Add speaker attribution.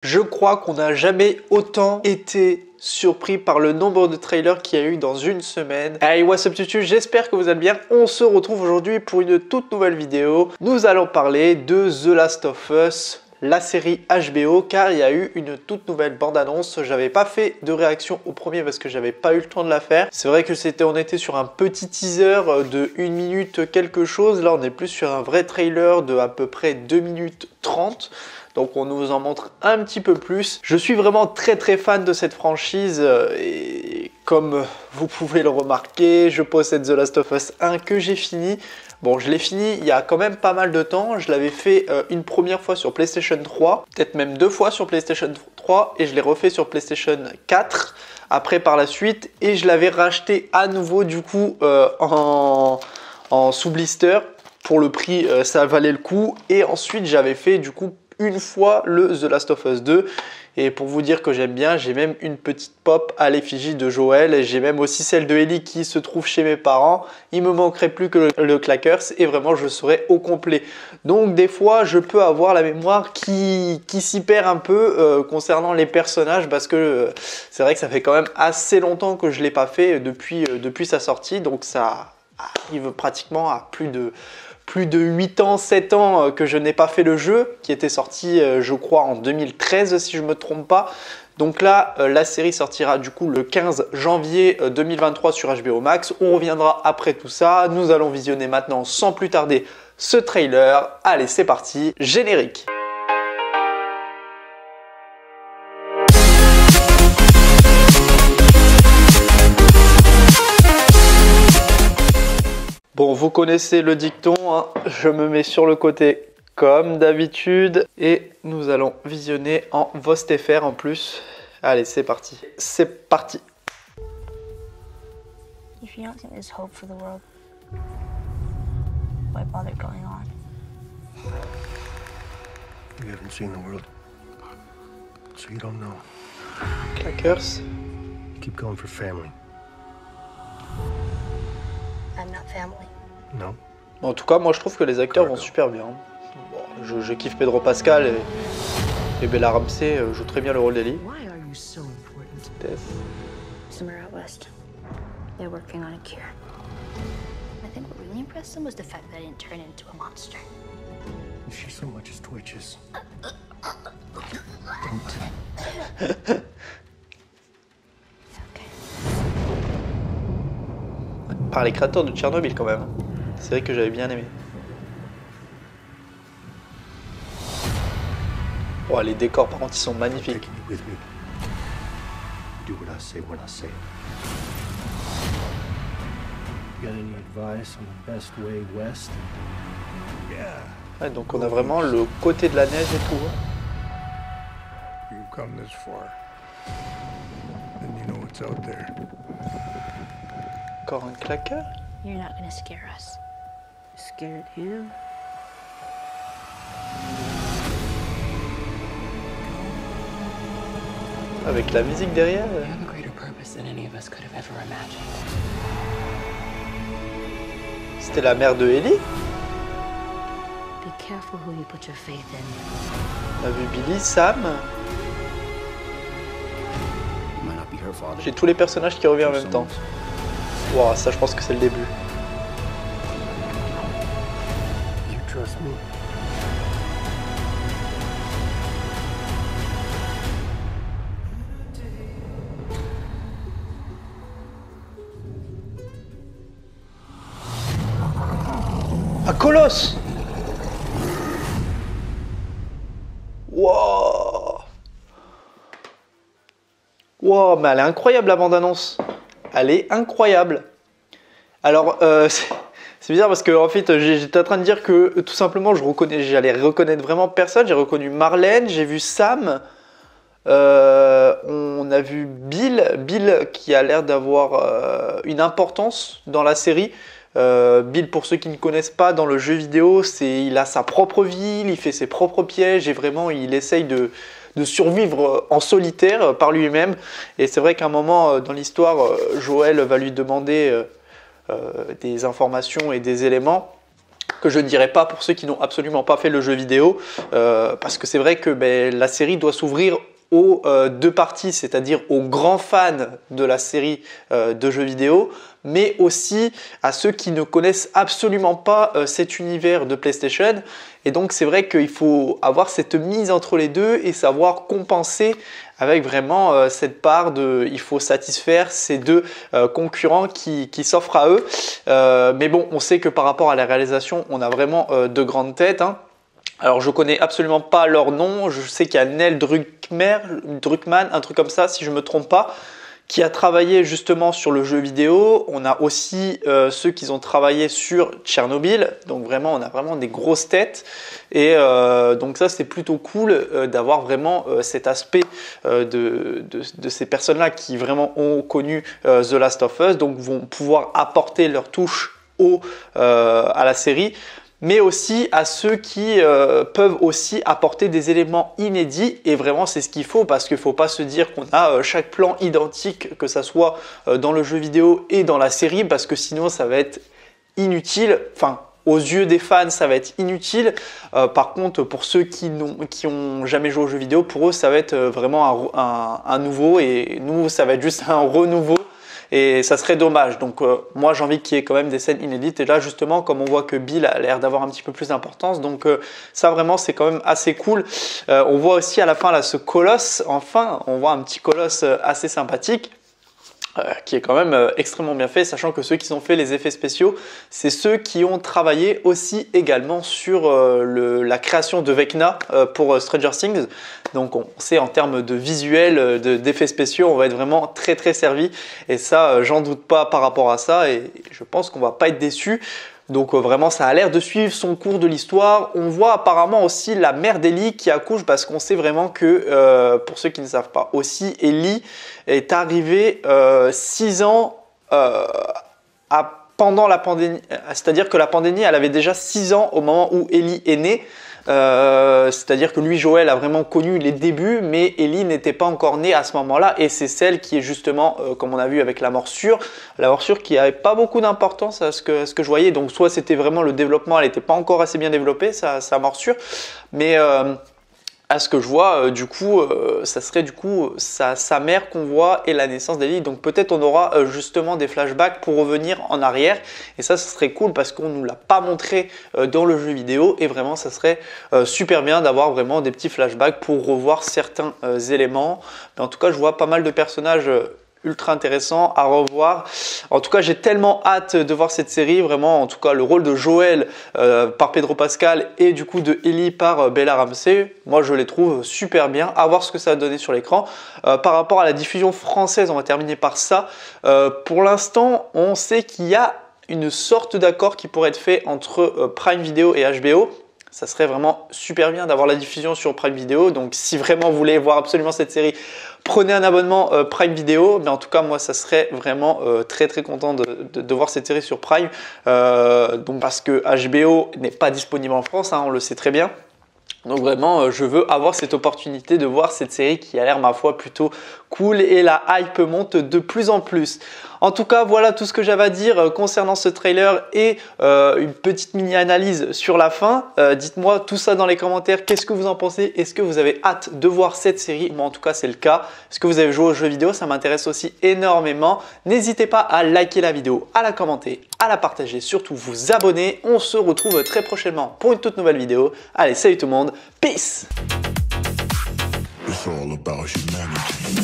Speaker 1: Je crois qu'on n'a jamais autant été surpris par le nombre de trailers qu'il y a eu dans une semaine. Hey, what's up YouTube, j'espère que vous allez bien. On se retrouve aujourd'hui pour une toute nouvelle vidéo. Nous allons parler de The Last of Us, la série HBO, car il y a eu une toute nouvelle bande-annonce. J'avais pas fait de réaction au premier parce que j'avais pas eu le temps de la faire. C'est vrai que on était sur un petit teaser de 1 minute quelque chose. Là, on est plus sur un vrai trailer de à peu près 2 minutes 30. Donc on nous en montre un petit peu plus. Je suis vraiment très fan de cette franchise et comme vous pouvez le remarquer, je possède The Last of Us 1 que j'ai fini. Bon, je l'ai fini il y a quand même pas mal de temps. Je l'avais fait une première fois sur PlayStation 3, peut-être même 2 fois sur PlayStation 3 et je l'ai refait sur PlayStation 4 après par la suite et je l'avais racheté à nouveau du coup en sous blister. Pour le prix, ça valait le coup et ensuite j'avais fait du coup une fois le The Last of Us 2 et pour vous dire que j'aime bien, j'ai même une petite pop à l'effigie de Joël et j'ai même aussi celle de Ellie qui se trouve chez mes parents. Il me manquerait plus que le Clackers et vraiment je serais au complet. Donc des fois je peux avoir la mémoire qui s'y perd un peu concernant les personnages parce que c'est vrai que ça fait quand même assez longtemps que je ne l'ai pas fait depuis sa sortie, donc ça arrive pratiquement à plus de 8 ans, 7 ans que je n'ai pas fait le jeu, qui était sorti je crois en 2013 si je ne me trompe pas. Donc là, la série sortira du coup le 15 janvier 2023 sur HBO Max. On reviendra après tout ça. Nous allons visionner maintenant sans plus tarder ce trailer. Allez, c'est parti, générique. Bon, vous connaissez le dicton, hein. Je me mets sur le côté comme d'habitude et nous allons visionner en VostFR en plus. Allez, c'est parti. C'est parti.
Speaker 2: If you don't think there's hope for the world, why bother going on?
Speaker 3: You haven't seen the world, so you don't know.
Speaker 1: Clackers.
Speaker 3: You keep going for family.
Speaker 2: I'm not family.
Speaker 3: No.
Speaker 1: En tout cas, moi je trouve que les acteurs vont super bien. Bon, je kiffe Pedro Pascal et Bella Ramsey joue très bien le rôle d'Ellie.
Speaker 4: Why are you so important?
Speaker 1: Tess.
Speaker 2: Somewhere out west, they're working on a cure. I think what really impressed them was the fact that I didn't turn into a monster.
Speaker 3: If she so much as twitches.
Speaker 2: Okay.
Speaker 1: Par les créateurs de Tchernobyl quand même. C'est vrai que j'avais bien aimé. Oh, les décors par contre ils sont magnifiques.
Speaker 3: Taking you with me. Do what I say when I say it. You got any advice on the best way west? Yeah.
Speaker 1: Ouais, donc on a vraiment le côté de la neige et tout.
Speaker 3: You've come this far. Then you know what's out there.
Speaker 1: Encore un claqueur.
Speaker 2: You're not gonna scare us.
Speaker 4: Scared him?
Speaker 1: Avec la musique derrière.
Speaker 4: You have a greater purpose than any of us could have ever imagined.
Speaker 1: C'était la mère de Ellie.
Speaker 2: Be careful who you put your faith in.
Speaker 1: On a vu Billy, Sam.
Speaker 3: Might not be her father.
Speaker 1: J'ai tous les personnages qui reviennent en même temps. Wow, ça je pense que c'est le début.
Speaker 3: You trust me?
Speaker 1: Un colosse. Wow. Wow, mais elle est incroyable la bande-annonce. Elle est incroyable. Alors, c'est bizarre parce que en fait, j'étais en train de dire que tout simplement, j'allais reconnaître vraiment personne. J'ai reconnu Marlène, j'ai vu Sam. On a vu Bill qui a l'air d'avoir une importance dans la série. Bill, pour ceux qui ne connaissent pas, dans le jeu vidéo, il a sa propre ville, il fait ses propres pièges et vraiment il essaye de survivre en solitaire par lui-même. Et c'est vrai qu'à un moment dans l'histoire, Joël va lui demander des informations et des éléments. que je ne dirai pas pour ceux qui n'ont absolument pas fait le jeu vidéo, parce que c'est vrai que la série doit s'ouvrir aux deux parties, c'est-à-dire aux grands fans de la série de jeux vidéo, mais aussi à ceux qui ne connaissent absolument pas cet univers de PlayStation. Et donc c'est vrai qu'il faut avoir cette mise entre les deux et savoir compenser avec vraiment cette part de il faut satisfaire ces deux concurrents qui s'offrent à eux. Mais bon, on sait que par rapport à la réalisation, on a vraiment de grandes têtes, hein. Alors je connais absolument pas leur nom, je sais qu'il y a Neil Druckmann, un truc comme ça si je me trompe pas, qui a travaillé justement sur le jeu vidéo. On a aussi ceux qui ont travaillé sur Tchernobyl, donc vraiment on a vraiment des grosses têtes et donc ça c'est plutôt cool d'avoir vraiment cet aspect de ces personnes-là qui vraiment ont connu The Last of Us, donc vont pouvoir apporter leur touche à la série, mais aussi à ceux qui peuvent aussi apporter des éléments inédits. Et vraiment c'est ce qu'il faut, parce qu'il ne faut pas se dire qu'on a chaque plan identique, que ça soit dans le jeu vidéo et dans la série, parce que sinon ça va être inutile, enfin aux yeux des fans ça va être inutile. Par contre pour ceux qui ont jamais joué aux jeux vidéo, pour eux ça va être vraiment un nouveau, et nous ça va être juste un renouveau. Et ça serait dommage. Donc moi j'ai envie qu'il y ait quand même des scènes inédites. Et là justement, comme on voit que Bill a l'air d'avoir un petit peu plus d'importance, donc ça vraiment c'est quand même assez cool. On voit aussi à la fin là ce colosse. Enfin on voit un petit colosse assez sympathique. Qui est quand même extrêmement bien fait, sachant que ceux qui ont fait les effets spéciaux, c'est ceux qui ont travaillé aussi également sur la création de Vecna pour Stranger Things. Donc on sait en termes de visuel, d'effets spéciaux, on va être vraiment très très servi. Et ça, j'en doute pas par rapport à ça, et je pense qu'on va pas être déçu. Donc vraiment ça a l'air de suivre son cours de l'histoire. On voit apparemment aussi la mère d'Ellie qui accouche, parce qu'on sait vraiment que, pour ceux qui ne savent pas aussi, Ellie est arrivée 6 ans pendant la pandémie. C'est-à-dire que la pandémie, elle avait déjà 6 ans au moment où Ellie est née. C'est-à-dire que lui, Joël, a vraiment connu les débuts, mais Ellie n'était pas encore née à ce moment-là, et c'est celle qui est justement, comme on a vu avec la morsure qui n'avait pas beaucoup d'importance à ce que je voyais. Donc soit c'était vraiment le développement, elle n'était pas encore assez bien développée, sa morsure, mais à ce que je vois, du coup, ça serait du coup sa mère qu'on voit et la naissance d'Ellie. Donc peut-être on aura justement des flashbacks pour revenir en arrière. Et ça serait cool parce qu'on ne nous l'a pas montré dans le jeu vidéo. Et vraiment, ça serait super bien d'avoir vraiment des petits flashbacks pour revoir certains éléments. Mais en tout cas, je vois pas mal de personnages ultra intéressant à revoir. En tout cas, j'ai tellement hâte de voir cette série. Vraiment, en tout cas, le rôle de Joël par Pedro Pascal et du coup de Ellie par Bella Ramsey, moi je les trouve super bien. À voir ce que ça va donner sur l'écran. Par rapport à la diffusion française, on va terminer par ça. Pour l'instant, on sait qu'il y a une sorte d'accord qui pourrait être fait entre Prime Video et HBO. Ça serait vraiment super bien d'avoir la diffusion sur Prime Video. Donc si vraiment vous voulez voir absolument cette série, prenez un abonnement Prime Video. Mais en tout cas, moi, ça serait vraiment très très content de voir cette série sur Prime. Donc parce que HBO n'est pas disponible en France, hein, on le sait très bien. Donc vraiment, je veux avoir cette opportunité de voir cette série qui a l'air, ma foi, plutôt cool, et la hype monte de plus en plus. En tout cas, voilà tout ce que j'avais à dire concernant ce trailer et une petite mini-analyse sur la fin. Dites-moi tout ça dans les commentaires. Qu'est-ce que vous en pensez? Est-ce que vous avez hâte de voir cette série? Moi, en tout cas, c'est le cas. Est-ce que vous avez joué aux jeux vidéo? Ça m'intéresse aussi énormément. N'hésitez pas à liker la vidéo, à la commenter, à la partager, surtout vous abonner. On se retrouve très prochainement pour une toute nouvelle vidéo. Allez, salut tout le monde. Peace!
Speaker 5: It's all about humanity.